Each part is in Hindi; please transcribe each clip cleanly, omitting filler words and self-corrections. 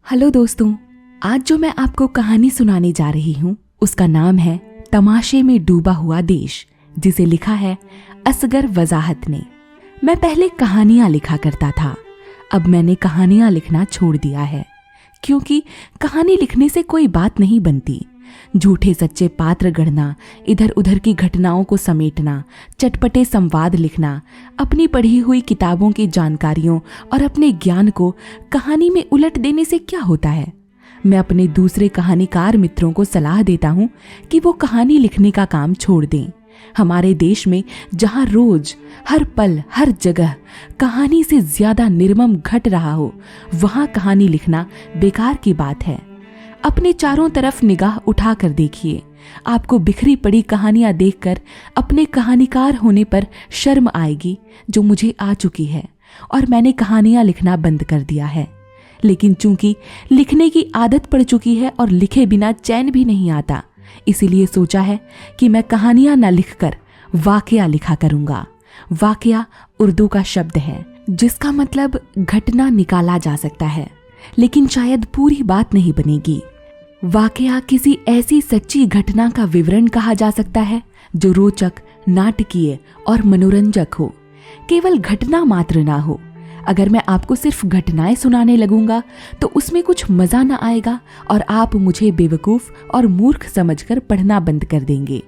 हेलो दोस्तों, आज जो मैं आपको कहानी सुनाने जा रही हूँ उसका नाम है तमाशे में डूबा हुआ देश, जिसे लिखा है असगर वजाहत ने। मैं पहले कहानियां लिखा करता था, अब मैंने कहानियां लिखना छोड़ दिया है, क्योंकि कहानी लिखने से कोई बात नहीं बनती। झूठे सच्चे पात्र गढ़ना, इधर उधर की घटनाओं को समेटना, चटपटे संवाद लिखना, अपनी पढ़ी हुई किताबों की जानकारियों और अपने ज्ञान को कहानी में उलट देने से क्या होता है। मैं अपने दूसरे कहानीकार मित्रों को सलाह देता हूँ कि वो कहानी लिखने का काम छोड़ दें। हमारे देश में जहाँ रोज हर पल हर जगह कहानी से ज्यादा निर्मम घट रहा हो, वहाँ कहानी लिखना बेकार की बात है। अपने चारों तरफ निगाह उठाकर देखिए, आपको बिखरी पड़ी कहानियां देखकर अपने कहानीकार होने पर शर्म आएगी, जो मुझे आ चुकी है, और मैंने कहानियां लिखना बंद कर दिया है। लेकिन चूंकि लिखने की आदत पड़ चुकी है और लिखे बिना चैन भी नहीं आता, इसीलिए सोचा है कि मैं कहानियां न लिखकर वाकया लिखा करूंगा। वाकया उर्दू का शब्द है, जिसका मतलब घटना निकाला जा सकता है, लेकिन शायद पूरी बात नहीं बनेगी। वाकया किसी ऐसी सच्ची घटना का विवरण कहा जा सकता है जो रोचक, नाटकीय और मनोरंजक हो, केवल घटना मात्र ना हो। अगर मैं आपको सिर्फ घटनाएं सुनाने लगूंगा तो उसमें कुछ मजा ना आएगा और आप मुझे बेवकूफ और मूर्ख समझकर पढ़ना बंद कर देंगे।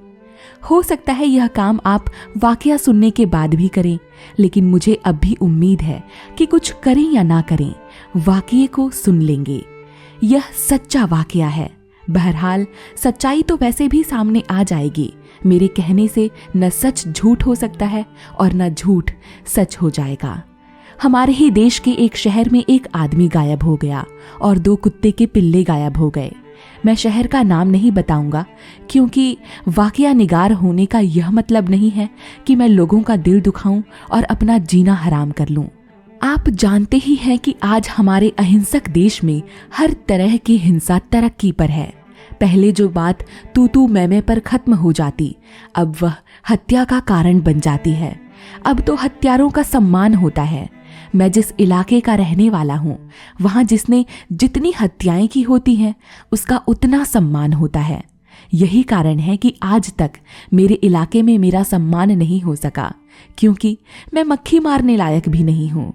हो सकता है यह काम आप वाकया सुनने के बाद भी करें, लेकिन मुझे अब भी उम्मीद है कि कुछ करें या ना करें, वाकये को सुन लेंगे। यह सच्चा वाकया है। बहरहाल सच्चाई तो वैसे भी सामने आ जाएगी। मेरे कहने से न सच झूठ हो सकता है और न झूठ सच हो जाएगा। हमारे ही देश के एक शहर में एक आदमी गायब हो गया और 2 कुत्ते के पिल्ले गायब हो गए। मैं शहर का नाम नहीं बताऊंगा, क्योंकि वाकया निगार होने का यह मतलब नहीं है कि मैं लोगों का दिल दुखाऊं और अपना जीना हराम कर लूं। आप जानते ही हैं कि आज हमारे अहिंसक देश में हर तरह की हिंसा तरक्की पर है। पहले जो बात तू मैं पर खत्म हो जाती, अब वह हत्या का कारण बन जाती है। अब तो हत्यारों का सम्मान होता है। मैं जिस इलाके का रहने वाला हूँ, वहाँ जिसने जितनी हत्याएं की होती हैं, उसका उतना सम्मान होता है। यही कारण है कि आज तक मेरे इलाके में मेरा सम्मान नहीं हो सका, क्योंकि मैं मक्खी मारने लायक भी नहीं हूँ।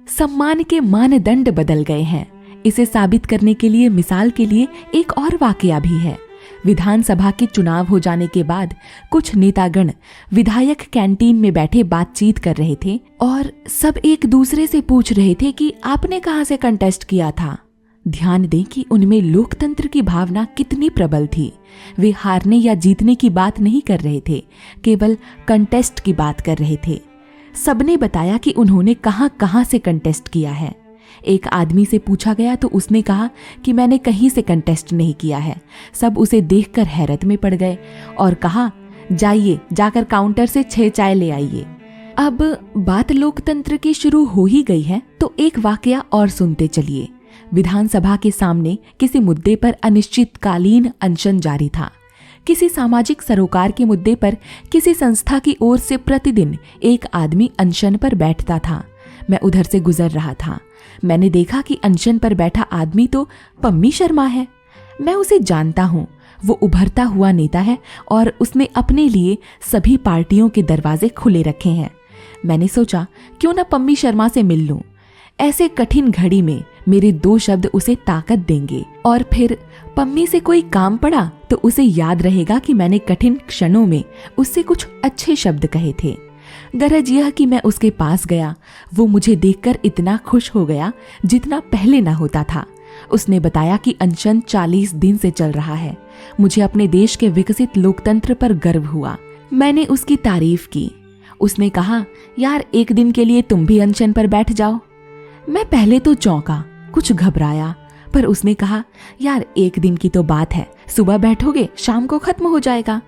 सम्मान के मानदंड बदल गए हैं। इसे साबित करने के लिए मिसाल के लिए एक और वाकया भी है। विधानसभा के चुनाव हो जाने के बाद कुछ नेतागण विधायक कैंटीन में बैठे बातचीत कर रहे थे और सब एक दूसरे से पूछ रहे थे कि आपने कहां से कंटेस्ट किया था। ध्यान दें कि उनमें लोकतंत्र की भावना कितनी प्रबल थी। वे हारने या जीतने की बात नहीं कर रहे थे, केवल कंटेस्ट की बात कर रहे थे। सबने बताया कि उन्होंने कहां से कंटेस्ट किया है। एक आदमी से पूछा गया तो उसने कहा कि मैंने कहीं से कंटेस्ट नहीं किया है। सब उसे देखकर हैरत में पड़ गए और कहा, जाइए जाकर काउंटर से 6 चाय ले आइए। अब बात लोकतंत्र की शुरू हो ही गई है तो एक वाकया और सुनते चलिए। विधानसभा के सामने किसी मुद्दे पर अनिश्चितकालीन अनशन जारी था। किसी सामाजिक सरोकार के मुद्दे पर किसी संस्था की ओर से प्रतिदिन एक आदमी अनशन पर बैठता था। मैं उधर से गुजर रहा था। मैंने देखा कि अनशन पर बैठा आदमी तो पम्मी शर्मा है। मैं उसे जानता हूँ। वो उभरता हुआ नेता है और उसने अपने लिए सभी पार्टियों के दरवाजे खुले रखे हैं। मैंने सोचा क्यों न पम्मी शर्मा से मिल लूं। ऐसे कठिन घड़ी में मेरे 2 शब्द उसे ताकत देंगे, और फिर पम्मी से कोई काम पड़ा तो उसे याद रहेगा कि मैंने कठिन क्षणों में उससे कुछ अच्छे शब्द कहे थे। गरज यह कि मैं उसके पास गया। वो मुझे देखकर इतना खुश हो गया जितना पहले ना होता था। उसने बताया कि अनशन 40 दिन से चल रहा है। मुझे अपने देश के विकसित लोकतंत्र पर गर्व हुआ। मैंने उसकी तारीफ की। उसने कहा, यार 1 दिन के लिए तुम भी अनशन पर बैठ जाओ। मैं पहले तो चौंका, कुछ घबराया, पर उसने कहा, यार 1 दिन की तो बात है, सुबह बैठोगे शाम को खत्म हो जाएगा।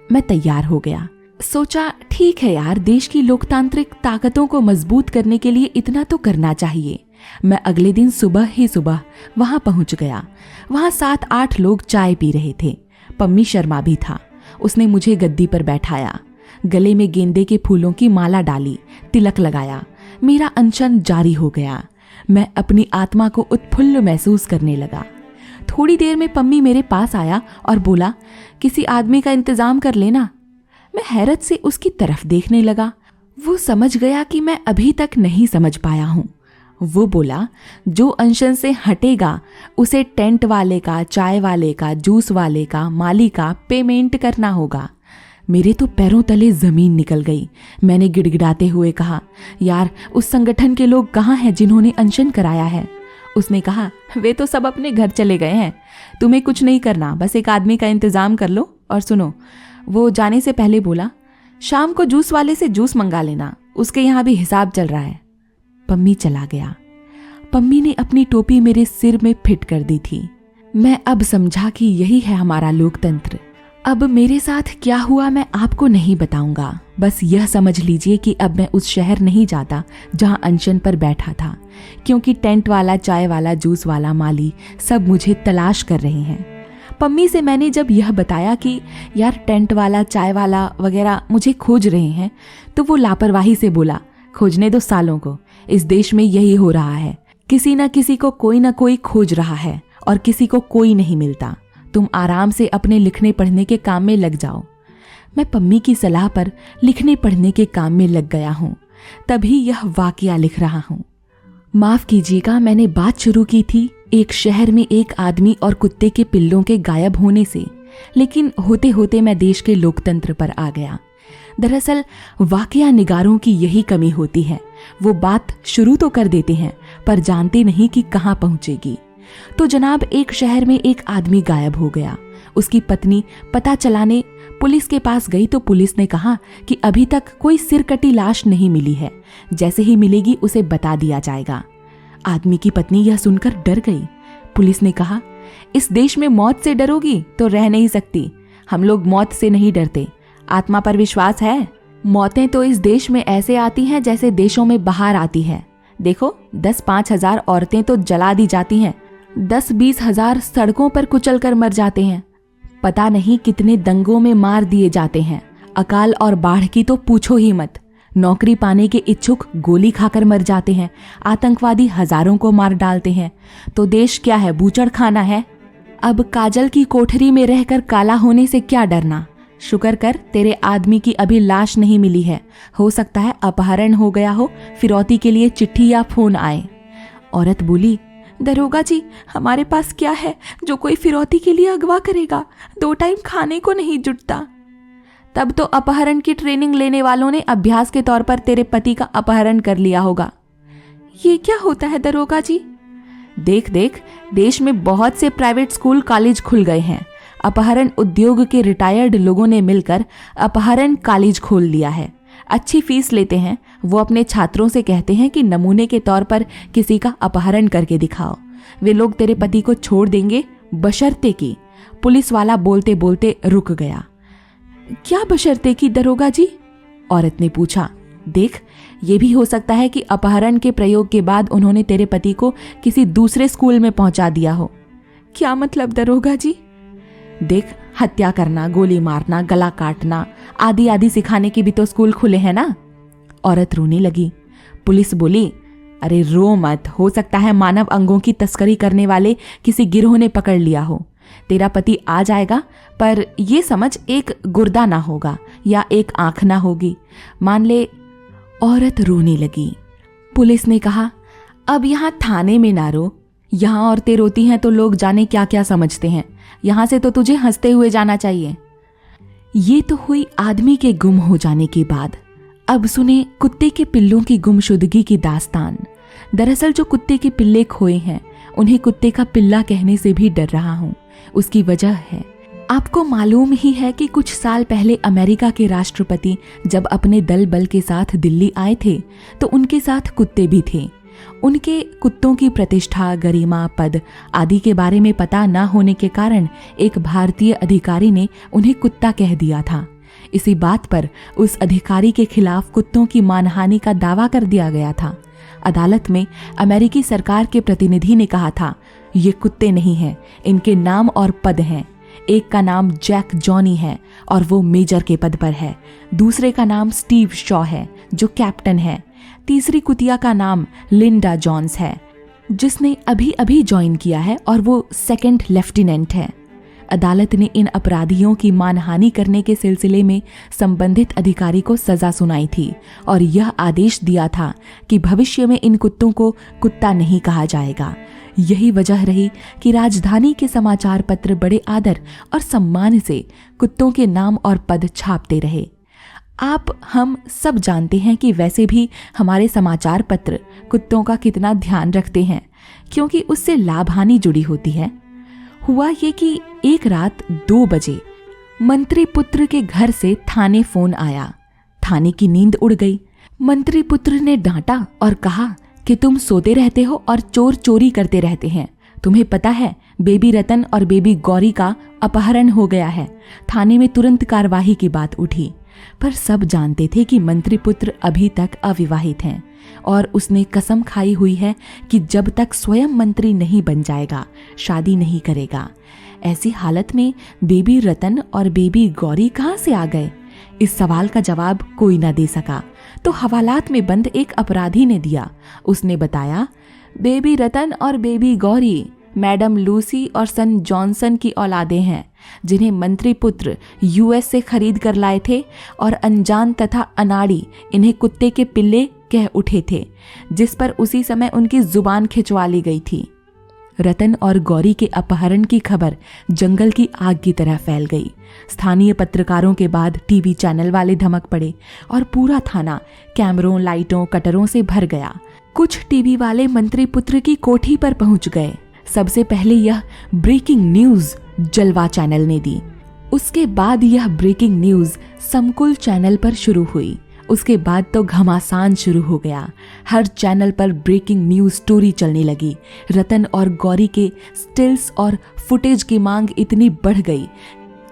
मैं तैयार हो गया। सोचा ठीक है यार, देश की लोकतांत्रिक ताकतों को मजबूत करने के लिए इतना तो करना चाहिए। मैं अगले दिन सुबह ही सुबह वहां पहुंच गया। वहां 7-8 लोग चाय पी रहे थे। पम्मी शर्मा भी था। उसने मुझे गद्दी पर बैठाया, गले में गेंदे के फूलों की माला डाली, तिलक लगाया। मेरा अनशन जारी हो गया। मैं अपनी आत्मा को उत्फुल्ल महसूस करने लगा। थोड़ी देर में पम्मी मेरे पास आया और बोला, किसी आदमी का इंतजाम कर लेना। मैं हैरत से उसकी तरफ देखने लगा। वो समझ गया कि मैं अभी तक नहीं समझ पाया हूँ। वो बोला, जो अनशन से हटेगा उसे टेंट वाले का, चाय वाले का, जूस वाले का, माली का पेमेंट करना होगा। मेरे तो पैरों तले जमीन निकल गई। मैंने गिड़गिड़ाते हुए कहा, यार उस संगठन के लोग कहाँ हैं जिन्होंने अनशन कराया है? उसने कहा, वे तो सब अपने घर चले गए हैं, तुम्हें कुछ नहीं करना, बस एक आदमी का इंतजाम कर लो। और सुनो, वो जाने से पहले बोला, शाम को जूस वाले से जूस मंगा लेना, उसके यहाँ भी हिसाब चल रहा है। पम्मी चला गया। पम्मी ने अपनी टोपी मेरे सिर में फिट कर दी थी। मैं अब समझा कि यही है हमारा लोकतंत्र। अब मेरे साथ क्या हुआ मैं आपको नहीं बताऊंगा, बस यह समझ लीजिए कि अब मैं उस शहर नहीं जाता जहां अनशन पर बैठा था, क्योंकि टेंट वाला, चाय वाला, जूस वाला, माली सब मुझे तलाश कर रहे हैं। पम्मी से मैंने जब यह बताया कि यार टेंट वाला, चाय वाला वगैरह मुझे खोज रहे हैं, तो वो लापरवाही से बोला, खोजने दो सालों को, इस देश में यही हो रहा है, किसी न किसी को कोई ना कोई खोज रहा है और किसी को कोई नहीं मिलता। तुम आराम से अपने लिखने पढ़ने के काम में लग जाओ। मैं पम्मी की सलाह पर लिखने पढ़ने के काम में लग गया हूँ। तभी यह वाकया लिख रहा हूँ। माफ कीजिएगा, मैंने बात शुरू की थी एक शहर में एक आदमी और कुत्ते के पिल्लों के गायब होने से, लेकिन होते होते मैं देश के लोकतंत्र पर आ गया। दरअसल वाकया निगारों की यही कमी होती है, वो बात शुरू तो कर देते हैं पर जानते नहीं कि कहाँ पहुंचेगी। तो जनाब, एक शहर में एक आदमी गायब हो गया। उसकी पत्नी पता चलाने पुलिस के पास गई तो पुलिस ने कहा कि अभी तक कोई सिरकटी लाश नहीं मिली है, जैसे ही मिलेगी उसे बता दिया जाएगा। आदमी की पत्नी यह सुनकर डर गई। पुलिस ने कहा, इस देश में मौत से डरोगी तो रह नहीं सकती। हम लोग मौत से नहीं डरते, आत्मा पर विश्वास है। मौतें तो इस देश में ऐसे आती हैं जैसे देशों में बाहर आती है। देखो, 10-5 हजार औरतें तो जला दी जाती हैं, 10-20 हजार सड़कों पर कुचल कर मर जाते हैं, पता नहीं कितने दंगों में मार दिए जाते हैं। अकाल और बाढ़ की तो पूछो ही मत। नौकरी पाने के इच्छुक गोली खाकर मर जाते हैं, आतंकवादी हजारों को मार डालते हैं। तो देश क्या है, बूचड़ खाना है? अब काजल की कोठरी में रहकर काला होने से क्या डरना? शुक्र कर तेरे आदमी की अभी लाश नहीं मिली है, हो सकता है अपहरण हो गया हो, फिरौती के लिए चिट्ठी या फोन आए। औरत बोली, दरोगा जी, हमारे पास क्या है जो कोई फिरौती के लिए अगवा करेगा? 2 टाइम खाने को नहीं जुटता। तब तो अपहरण की ट्रेनिंग लेने वालों ने अभ्यास के तौर पर तेरे पति का अपहरण कर लिया होगा। ये क्या होता है दरोगा जी? देख देख, देश में बहुत से प्राइवेट स्कूल कॉलेज खुल गए हैं। अपहरण उद्योग के रिटायर्ड लोगों ने मिलकर अपहरण कॉलेज खोल लिया है। अच्छी फीस लेते हैं। वो अपने छात्रों से कहते हैं कि नमूने के तौर पर किसी का अपहरण करके दिखाओ। वे लोग तेरे पति को छोड़ देंगे बशर्ते कि। पुलिस वाला बोलते बोलते रुक गया। क्या बशर्ते कि दरोगा जी? औरत ने पूछा। देख, ये भी हो सकता है कि अपहरण के प्रयोग के बाद उन्होंने तेरे पति को किसी दूसरे स्कूल में पहुंचा दिया हो। क्या मतलब दरोगा जी? देख, हत्या करना, गोली मारना, गला काटना आदि आदि सिखाने के भी तो स्कूल खुले हैं ना। औरत रोने लगी। पुलिस बोली, अरे रो मत, हो सकता है मानव अंगों की तस्करी करने वाले किसी गिरोह ने पकड़ लिया हो। तेरा पति आ जाएगा, पर ये समझ एक गुर्दा ना होगा या एक आंख ना होगी, मान ले। औरत रोने लगी। पुलिस ने कहा, अब यहाँ थाने में ना रो, यहाँ औरतें रोती हैं तो लोग जाने क्या क्या समझते हैं। यहाँ से तो तुझे हंसते हुए जाना चाहिए। ये तो हुई आदमी के गुम हो जाने के बाद। अब सुने कुत्ते के पिल्लों की गुमशुदगी की दास्तान। दरअसल जो कुत्ते के पिल्ले खोए हैं, उन्हें कुत्ते का पिल्ला कहने से भी डर रहा हूँ। उसकी वजह है, आपको मालूम ही है कि कुछ साल पहले अमेरिका के राष्ट्रपति जब अपने दल बल के साथ दिल्ली आए थे तो उनके साथ कुत्ते भी थे। उनके कुत्तों की प्रतिष्ठा, गरिमा, पद आदि के बारे में पता न होने के कारण एक भारतीय अधिकारी ने उन्हें कुत्ता कह दिया था। इसी बात पर उस अधिकारी के खिलाफ कुत्तों की मानहानि का दावा कर दिया गया था। अदालत में अमेरिकी सरकार के प्रतिनिधि ने कहा था, ये कुत्ते नहीं हैं, इनके नाम और पद हैं। एक का नाम जैक जॉनी है और वो मेजर के पद पर है। दूसरे का नाम स्टीव शॉ है जो कैप्टन है। तीसरी कुतिया का नाम लिंडा जॉन्स है। जिसने अभी अभी ज्वाइन किया है और वो सेकंड लेफ्टिनेंट है। अदालत ने इन अपराधियों की मानहानि करने के सिलसिले में संबंधित अधिकारी को सजा सुनाई थी और यह आदेश दिया था कि भविष्य में इन कुत्तों को कुत्ता नहीं कहा जाएगा। यही वजह रही कि राजधानी के समाचार पत्र बड़े आदर और सम्मान से कुत्तों के नाम और पद छापते रहे। आप हम सब जानते हैं कि वैसे भी हमारे समाचार पत्र कुत्तों का कितना ध्यान रखते हैं, क्योंकि उससे लाभ हानि जुड़ी होती है। हुआ ये कि एक रात 2 बजे मंत्री पुत्र के घर से थाने फोन आया। थाने की नींद उड़ गई। मंत्री पुत्र ने डांटा और कहा कि तुम सोते रहते हो और चोर चोरी करते रहते हैं। तुम्हें पता है बेबी रतन और बेबी गौरी का अपहरण हो गया है। थाने में तुरंत कार्यवाही की बात उठी, पर सब जानते थे कि मंत्री पुत्र अभी तक अविवाहित हैं और उसने कसम खाई हुई है कि जब तक स्वयं मंत्री नहीं बन जाएगा शादी नहीं करेगा। ऐसी हालत में बेबी रतन और बेबी गौरी कहाँ से आ गए? इस सवाल का जवाब कोई ना दे सका, तो हवालात में बंद एक अपराधी ने दिया। उसने बताया, बेबी रतन और बेबी गौरी मैडम लूसी और सन जॉनसन की औलादें हैं, जिन्हें मंत्री पुत्र यूएस से खरीद कर लाए थे और अनजान तथा अनाड़ी इन्हें कुत्ते के पिल्ले कह उठे थे, जिस पर उसी समय उनकी जुबान खिंचवा ली गई थी। रतन और गौरी के अपहरण की खबर जंगल की आग की तरह फैल गई। स्थानीय पत्रकारों के बाद टीवी चैनल वाले धमक पड़े और पूरा थाना कैमरों, लाइटों, कटरों से भर गया। कुछ टीवी वाले मंत्री पुत्र की कोठी पर पहुंच गए। सबसे पहले यह ब्रेकिंग न्यूज जलवा चैनल ने दी। उसके बाद यह ब्रेकिंग न्यूज समकुल चैनल पर शुरू हुई। उसके बाद तो घमासान शुरू हो गया। हर चैनल पर ब्रेकिंग न्यूज स्टोरी चलने लगी। रतन और गौरी के स्टिल्स और फुटेज की मांग इतनी बढ़ गई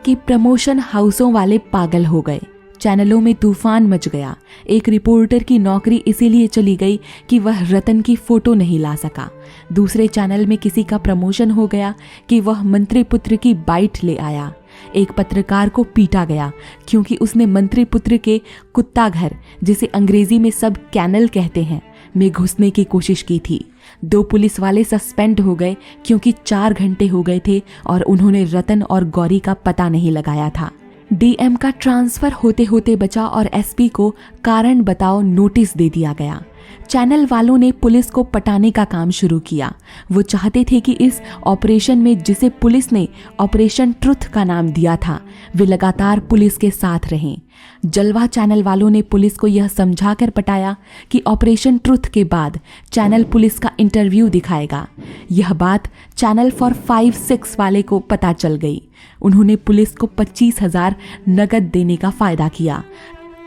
कि प्रमोशन हाउसों वाले पागल हो गए। चैनलों में तूफान मच गया। एक रिपोर्टर की नौकरी इसीलिए चली गई कि वह रतन की फोटो नहीं ला सका। दूसरे चैनल में किसी का प्रमोशन हो गया कि वह मंत्री पुत्र की बाइट ले आया। एक पत्रकार को पीटा गया क्योंकि उसने मंत्री पुत्र के कुत्ता घर, जिसे अंग्रेजी में सब कैनल कहते हैं, में घुसने की कोशिश की थी। 2 पुलिस वाले सस्पेंड हो गए क्योंकि 4 घंटे हो गए थे और उन्होंने रतन और गौरी का पता नहीं लगाया था। डीएम का ट्रांसफर होते होते बचा और एसपी को कारण बताओ नोटिस दे दिया गया। चैनल वालों ने पुलिस को पटाने का काम शुरू किया। वो चाहते थे कि इस ऑपरेशन में, जिसे पुलिस ने ऑपरेशन ट्रुथ का नाम दिया था, वे लगातार पुलिस के साथ रहें। जलवा चैनल वालों ने पुलिस को यह समझाकर पटाया कि ऑपरेशन ट्रुथ के बाद चैनल पुलिस का इंटरव्यू दिखाएगा। यह बात चैनल फॉर 5-6 वाले को पता चल गई। उन्होंने पुलिस को 25,000 नगद देने का फायदा किया।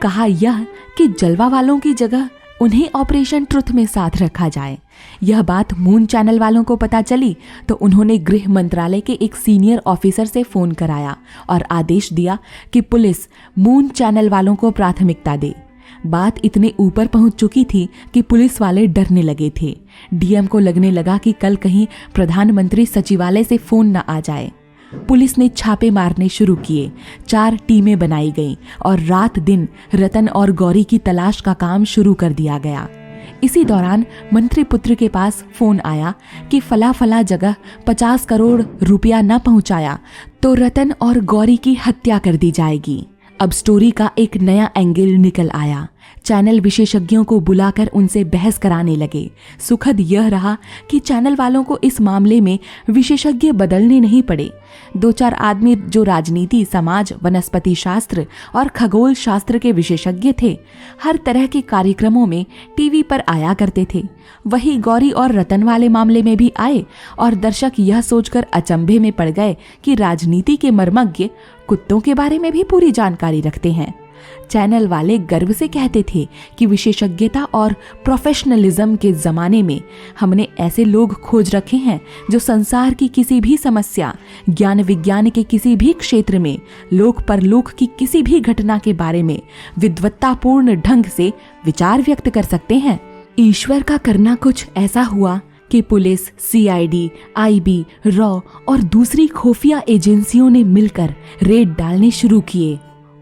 कहा यह कि जलवा वालों की जगह उन्हें ऑपरेशन ट्रुथ में साथ रखा जाए। यह बात मून चैनल वालों को पता चली तो उन्होंने गृह मंत्रालय के एक सीनियर ऑफिसर से फोन कराया और आदेश दिया कि पुलिस मून चैनल वालों को प्राथमिकता दे। बात इतने ऊपर पहुंच चुकी थी कि पुलिस वाले डरने लगे थे। डीएम को लगने लगा कि कल कहीं प्रधानमंत्री सचिवालय से फोन न आ जाए। पुलिस ने छापे मारने शुरू किए। 4 टीमें बनाई गईं और रात दिन रतन और गौरी की तलाश का काम शुरू कर दिया गया। इसी दौरान मंत्री पुत्र के पास फोन आया कि फला फला जगह 50 करोड़ रुपया न पहुंचाया तो रतन और गौरी की हत्या कर दी जाएगी। अब स्टोरी का एक नया एंगल निकल आया। चैनल विशेषज्ञों को बुलाकर उनसे बहस कराने लगे। सुखद यह रहा कि चैनल वालों को इस मामले में विशेषज्ञ बदलने नहीं पड़े। 2-4 आदमी जो राजनीति, समाज, वनस्पति शास्त्र और खगोल शास्त्र के विशेषज्ञ थे, हर तरह के कार्यक्रमों में टीवी पर आया करते थे, वही गौरी और रतन वाले मामले में भी आए और दर्शक यह सोचकर अचंभे में पड़ गए कि राजनीति के मर्मज्ञ कुत्तों के बारे में भी पूरी जानकारी रखते हैं। चैनल वाले गर्व से कहते थे कि विशेषज्ञता और प्रोफेशनलिज्म के जमाने में हमने ऐसे लोग खोज रखे हैं जो संसार की किसी भी समस्या, ज्ञान विज्ञान के किसी भी क्षेत्र में, लोक परलोक की किसी भी घटना के बारे में विद्वत्तापूर्ण ढंग से विचार व्यक्त कर सकते हैं। ईश्वर का करना कुछ ऐसा हुआ कि पुलिस, सीआईडी, आईबी, रॉ और दूसरी खुफिया एजेंसियों ने मिलकर रेड डालने शुरू किए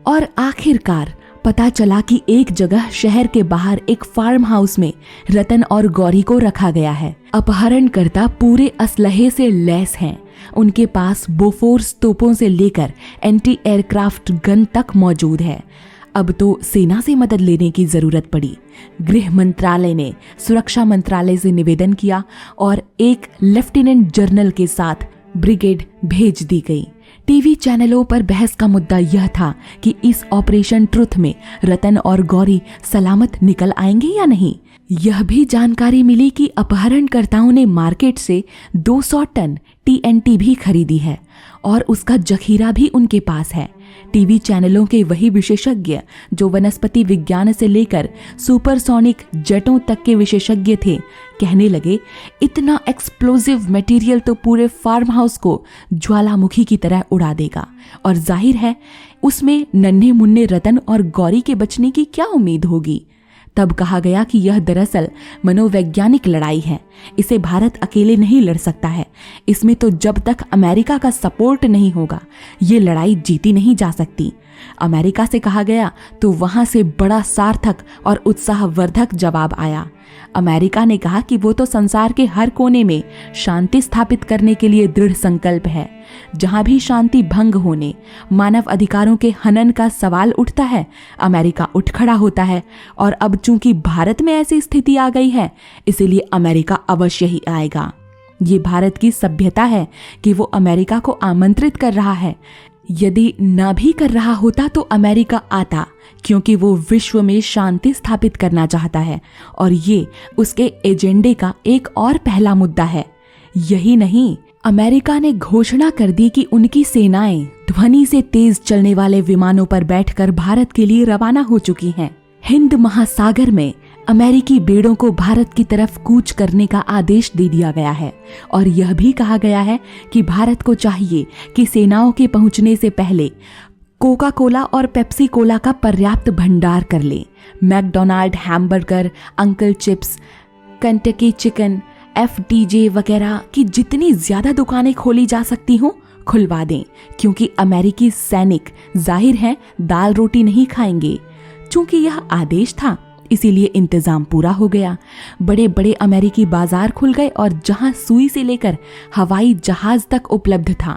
और आखिरकार पता चला कि एक जगह शहर के बाहर एक फार्म हाउस में रतन और गौरी को रखा गया है। अपहरणकर्ता पूरे असलहे से लैस हैं। उनके पास बोफोर्स तोपों से लेकर एंटी एयरक्राफ्ट गन तक मौजूद है। अब तो सेना से मदद लेने की जरूरत पड़ी। गृह मंत्रालय ने सुरक्षा मंत्रालय से निवेदन किया और एक लेफ्टिनेंट जनरल के साथ ब्रिगेड भेज दी गई। टीवी चैनलों पर बहस का मुद्दा यह था कि इस ऑपरेशन ट्रुथ में रतन और गौरी सलामत निकल आएंगे या नहीं। यह भी जानकारी मिली कि अपहरणकर्ताओं ने मार्केट से 200 टन TNT भी खरीदी है और उसका जखीरा भी उनके पास है। टीवी चैनलों के वही विशेषज्ञ जो वनस्पति विज्ञान से लेकर सुपरसोनिक जेटों तक के विशेषज्ञ थे, कहने लगे इतना एक्सप्लोजिव मटेरियल तो पूरे फार्म हाउस को ज्वालामुखी की तरह उड़ा देगा और जाहिर है उसमें नन्हे मुन्ने रतन और गौरी के बचने की क्या उम्मीद होगी। तब कहा गया कि यह दरअसल मनोवैज्ञानिक लड़ाई है, इसे भारत अकेले नहीं लड़ सकता है। इसमें तो जब तक अमेरिका का सपोर्ट नहीं होगा ये लड़ाई जीती नहीं जा सकती। अमेरिका से कहा गया तो वहां से बड़ा सार्थक और उत्साहवर्धक जवाब आया। अमेरिका ने कहा कि वो तो संसार के हर कोने में शांति स्थापित करने के लिए दृढ़ संकल्प है। जहां भी शांति भंग होने, मानव अधिकारों के हनन का सवाल उठता है, अमेरिका उठ खड़ा होता है। और अब चूंकि भारत में ऐसी स्थिति आ गई है, इसीलिए अमेरिका अवश्य ही आएगा। ये भारत की सभ्यता है कि वो अमेरिका को आमंत्रित कर रहा है। यदि न भी कर रहा होता तो अमेरिका आता, क्योंकि वो विश्व में शांति स्थापित करना चाहता है और ये उसके एजेंडे का एक और पहला मुद्दा है। यही नहीं, अमेरिका ने घोषणा कर दी कि उनकी सेनाएं ध्वनि से तेज चलने वाले विमानों पर बैठकर भारत के लिए रवाना हो चुकी हैं। हिंद महासागर में अमेरिकी बेड़ों को भारत की तरफ कूच करने का आदेश दे दिया गया है और यह भी कहा गया है कि भारत को चाहिए कि सेनाओं के पहुंचने से पहले कोका कोला और पेप्सी कोला का पर्याप्त भंडार कर ले। McDonald hamburger, Uncle Chipps, Kentucky chicken, FTJ वगैरह की जितनी ज्यादा दुकानें खोली जा सकती हों खुलवा दें, क्योंकि अमेरिकी सैनिक जाहिर है दाल रोटी नहीं खाएंगे। चूंकि यह आदेश था इसीलिए इंतजाम पूरा हो गया। बड़े बड़े अमेरिकी बाजार खुल गए और जहां सुई से लेकर हवाई जहाज तक उपलब्ध था।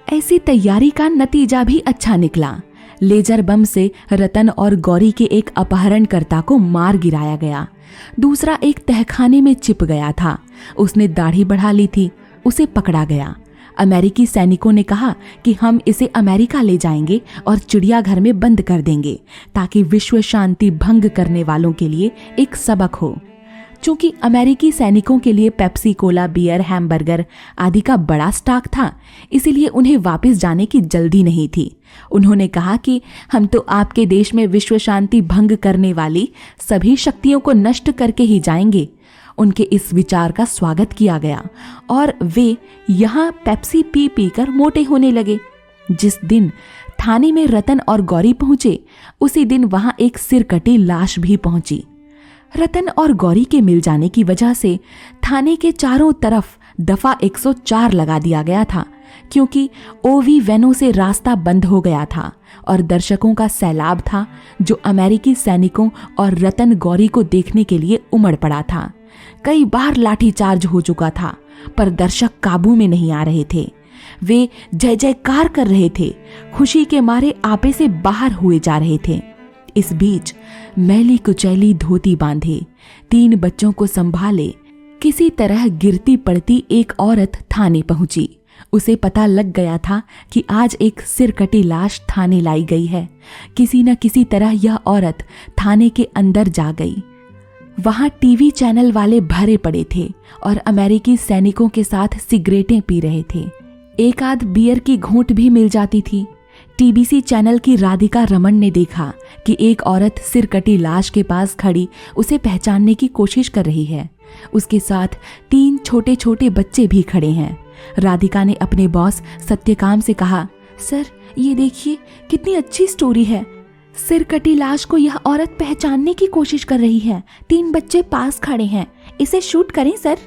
ऐसी तैयारी का नतीजा भी अच्छा निकला। लेजर बम से रतन और गौरी के एक अपहरणकर्ता को मार गिराया गया। दूसरा एक तहखाने में छिप गया था, उसने दाढ़ी बढ़ा ली थी, उसे पकड़ा गया। अमेरिकी सैनिकों ने कहा कि हम इसे अमेरिका ले जाएंगे और चिड़ियाघर में बंद कर देंगे ताकि विश्व शांति भंग करने वालों के लिए एक सबक हो। चूंकि अमेरिकी सैनिकों के लिए पेप्सी कोला, बियर, हैमबर्गर आदि का बड़ा स्टॉक था, इसीलिए उन्हें वापस जाने की जल्दी नहीं थी। उन्होंने कहा कि हम तो आपके देश में विश्व शांति भंग करने वाली सभी शक्तियों को नष्ट करके ही जाएंगे। उनके इस विचार का स्वागत किया गया और वे यहाँ पेप्सी पी पी कर मोटे होने लगे। जिस दिन थाने में रतन और गौरी पहुंचे, उसी दिन वहां एक सिरकटी लाश भी पहुंची। रतन और गौरी के मिल जाने की वजह से थाने के चारों तरफ दफा 104 लगा दिया गया था, क्योंकि OV वैनों से रास्ता बंद हो गया था और दर्शकों का सैलाब था जो अमेरिकी सैनिकों और रतन गौरी को देखने के लिए उमड़ पड़ा था। कई बार लाठीचार्ज हो चुका था, पर दर्शक काबू में नहीं आ रहे थे। वे जय जयकार कर रहे थे, खुशी के मारे आपे से बाहर हुए जा रहे थे। इस बीच मैली कुचैली धोती बांधे, 3 बच्चों को संभाले किसी तरह गिरती पड़ती एक औरत थाने पहुंची। उसे पता लग गया था कि आज एक सिरकटी लाश थाने लाई गई है। किसी न किसी तरह यह औरत थाने के अंदर जा गई। वहां टीवी चैनल वाले भरे पड़े थे और अमेरिकी सैनिकों के साथ सिगरेटें पी रहे थे। एक आध बियर की घूंट भी मिल जाती थी। TBC चैनल की राधिका रमन ने देखा कि एक औरत सिरकटी लाश के पास खड़ी उसे पहचानने की कोशिश कर रही है। उसके साथ 3 छोटे छोटे बच्चे भी खड़े हैं। राधिका ने अपने बॉस सत्यकाम से कहा, सर ये देखिए कितनी अच्छी स्टोरी है। सिरकटी लाश को यह औरत पहचानने की कोशिश कर रही है। 3 बच्चे पास खड़े हैं, इसे शूट करें सर।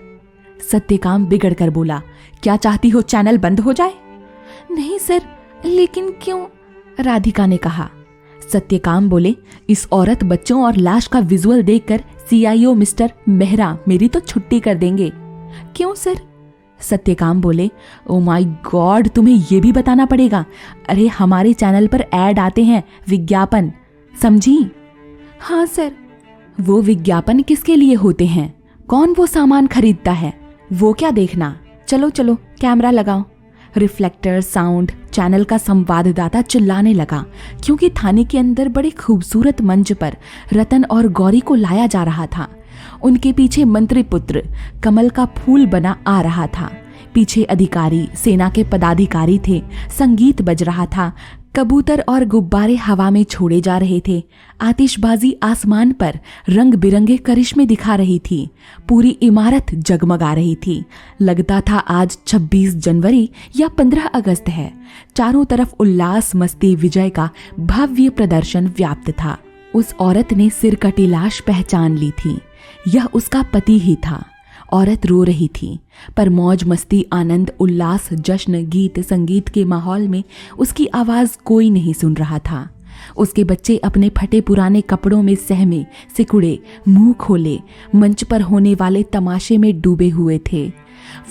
सत्यकाम बिगड़ कर बोला, क्या चाहती हो चैनल बंद हो जाए? नहीं सर, लेकिन क्यों? राधिका ने कहा। सत्यकाम बोले, इस औरत, बच्चों और लाश का विजुअल देखकर CIO मिस्टर मेहरा मेरी तो छुट्टी कर देंगे। क्यों सर? सत्यकाम बोले, ओ माय गॉड, तुम्हें ये भी बताना पड़ेगा। अरे हमारे चैनल पर ऐड आते हैं, विज्ञापन, समझी? हाँ सर। वो विज्ञापन किसके लिए होते हैं? कौन वो सामान खरीदता है? वो क्या देखना? चलो चलो कैमरा लगाओ। रिफ्लेक्टर, साउंड, चैनल का संवाददाता चिल्लाने लगा, क्योंकि थाने के अंदर बड़े खूबसूरत मंच पर रतन और गौरी को लाया जा रहा था। उनके पीछे मंत्री पुत्र कमल का फूल बना आ रहा था। पीछे अधिकारी, सेना के पदाधिकारी थे। संगीत बज रहा था। कबूतर और गुब्बारे हवा में छोड़े जा रहे थे। आतिशबाजी आसमान पर रंग बिरंगे करिश्मे दिखा रही थी। पूरी इमारत जगमगा रही थी। लगता था आज 26 जनवरी या 15 अगस्त है। चारों तरफ उल्लास, मस्ती, विजय का भव्य प्रदर्शन व्याप्त था। उस औरत ने सिरकटी लाश पहचान ली थी। यह उसका पति ही था। औरत रो रही थी, पर मौज मस्ती, आनंद, उल्लास, जश्न, गीत संगीत के माहौल में उसकी आवाज कोई नहीं सुन रहा था। उसके बच्चे अपने फटे पुराने कपड़ों में सहमे, सिकुड़े, मुंह खोले, मंच पर होने वाले तमाशे में डूबे हुए थे।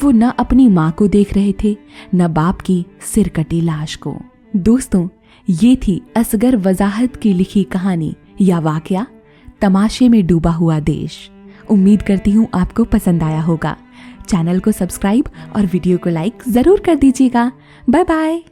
वो न अपनी माँ को देख रहे थे, न बाप की सिरकटी लाश को। दोस्तों, ये थी असगर वजाहत की लिखी कहानी या वाकया, तमाशे में डूबा हुआ देश। उम्मीद करती हूँ आपको पसंद आया होगा। चैनल को सब्सक्राइब और वीडियो को लाइक जरूर कर दीजिएगा। Bye bye.